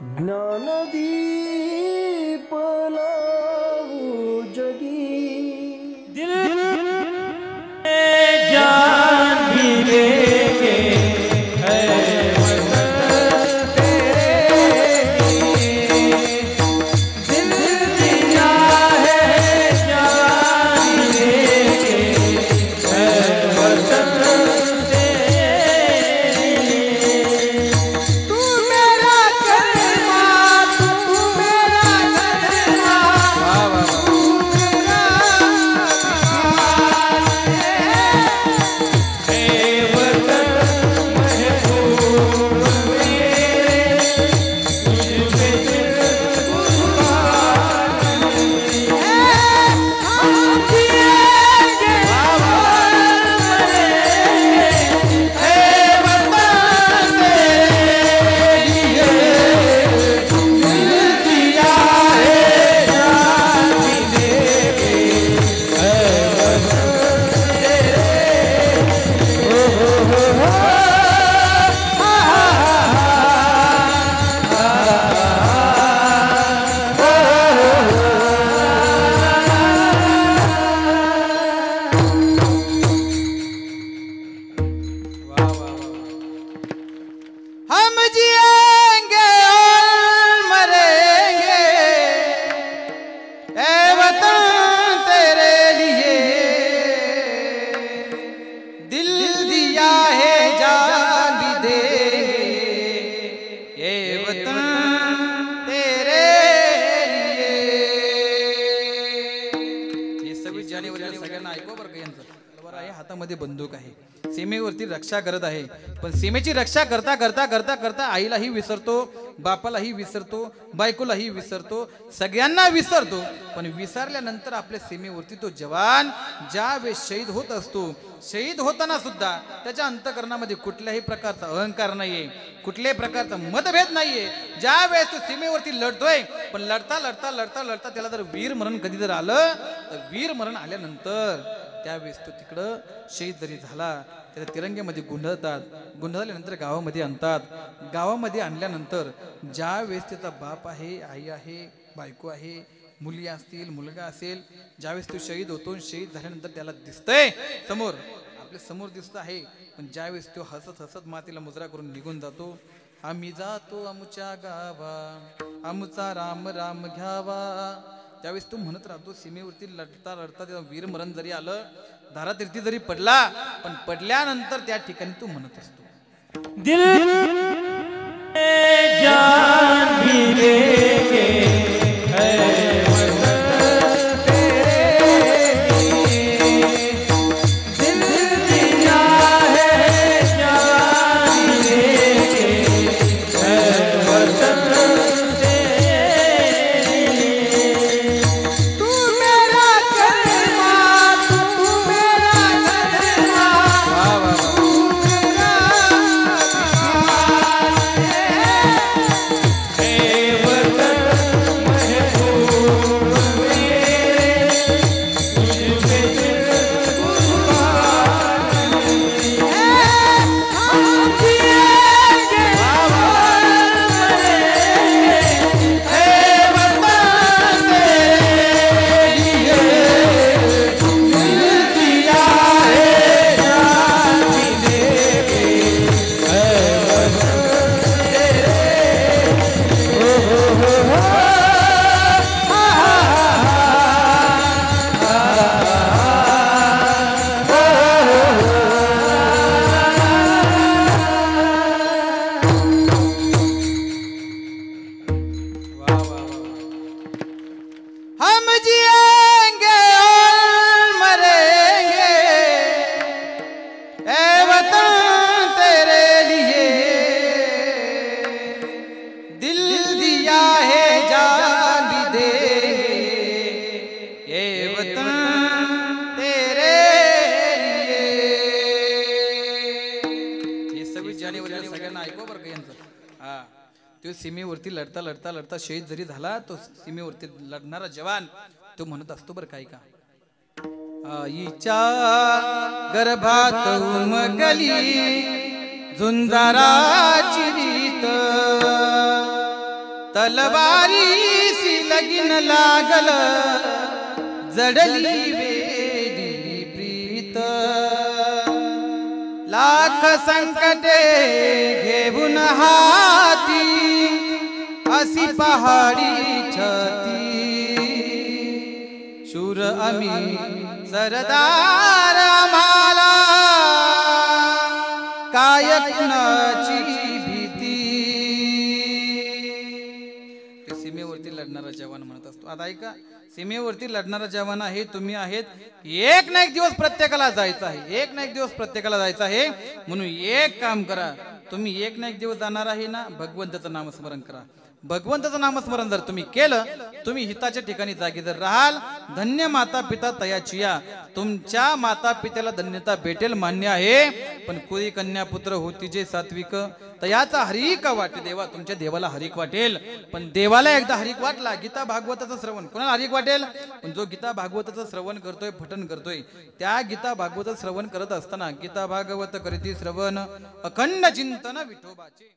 ज्ञानदीप लावू जगी दिल जान भी देंगे है वतन तेरे लिए। दिल दिया है जान भी देंगे है वतन तेरे लिए। तू मेरा कलमा, तू मेरा कलमा, तू मेरा हम जिएंगे और मरेंगे ए वतन तेरे लिए। दिल दिया है जान भी देंगे ए वतन तेरे लिए। हे 26 जानेवारीला सगळ्यांना ऐकवा बरं का यांचं. बरोबर आहे, हातामध्ये बंदूक आहे, सीमेवरती रक्षा करत आहे. पण सीमेची रक्षा करता करता करता करता आईलाही विसरतो, बापालाही विसरतो, बायकोलाही विसरतो, सगळ्यांना विसरतो. पण विसरल्यानंतर आपल्या सीमेवरती तो जवान ज्या वेळेस शहीद होत असतो, शहीद होताना सुद्धा त्याच्या अंतकरणामध्ये कुठल्याही प्रकारचा अहंकार नाहीये, कुठल्याही प्रकारचा मतभेद नाहीये. ज्या वेळेस तो सीमेवरती लढतोय, पण लढता लढता लढता लढता त्याला जर वीर मरण कधी जर आलं, तर वीर मरण आल्यानंतर त्यावेळेस तो तिकडं शहीद जरी झाला, त्याला तिरंग्यामध्ये गुंढळतात, गुंढळल्यानंतर गावामध्ये आणतात. गावामध्ये आणल्यानंतर ज्या वेळेस त्याचा बाप आहे, आई आहे, बायको आहे, मुली असतील, मुलगा असेल, ज्यावेळेस तो शहीद होतो, शहीद झाल्यानंतर त्याला दिसतंय समोर, आपल्या समोर दिसत आहे. पण ज्यावेळेस तो हसत हसत मातीला मुजरा करून निघून जातो, आम्ही जातो आमच्या गावा, आमचा राम राम घ्यावा, त्यावेळेस तो म्हणत राहतो. सीमेवरती लढता लढता त्याला वीर मरण जरी आलं, धारातीर्थी जरी पडला, पण पडल्यानंतर त्या ठिकाणी तो म्हणत असतो, दिल जान भी देंगे है वतन तेरे लिए। दिल दिया है जान भी देंगे है वतन सगळ्यांना ऐकवा बरं का यांचं. हा, तो सीमेवरती लढता लढता लढता शहीद जरी झाला, तो सीमेवरती लढणारा जवान तो म्हणत असतो बरं काय का, आईच्या गर्भात उमगली झुंजाराची रीत, तलवारीसी लगीन लागल जडली वेडी प्रीत लाख संकटे घेऊन हाती अशी पहाडी छती शूर आम्ही सरदार आम्हाला काय कुणाची भीती. ते सीमेवरती लढणारा जवान म्हणत असतो. आता ऐका, सीमेवरती लढणारा जवान आहे, तुम्ही आहेत. एक ना एक दिवस प्रत्येकाला जायचं आहे, एक ना एक दिवस प्रत्येकाला जायचं आहे. म्हणून एक काम करा, तुम्ही एक ना एक दिवस जाणार आहे ना, भगवंताचं नामस्मरण करा. भगवंताचं नामस्मरण जर तुम्ही केलं, तुम्ही हिताच्या ठिकाणी जागी जर राहाल, धन्य माता पिता तयाचिया, तुमच्या माता पित्याला धन्यता भेटेल मान्य आहे. पण कुळी कन्या पुत्र होती जे सात्विक तयाचा हरिक वाटे. देवा, तुमच्या देवाला हरिक वाटेल, पण देवाला एकदा हरिक वाटला गीता भागवताचं श्रवण, कोणाला हरिक वाटेल? पण जो गीता भागवताचं श्रवण करतोय, पठण करतोय, त्या गीता भागवताचं श्रवण करत असताना गीता भागवत करीती श्रवण अखंड चिंतन विठोबाचे.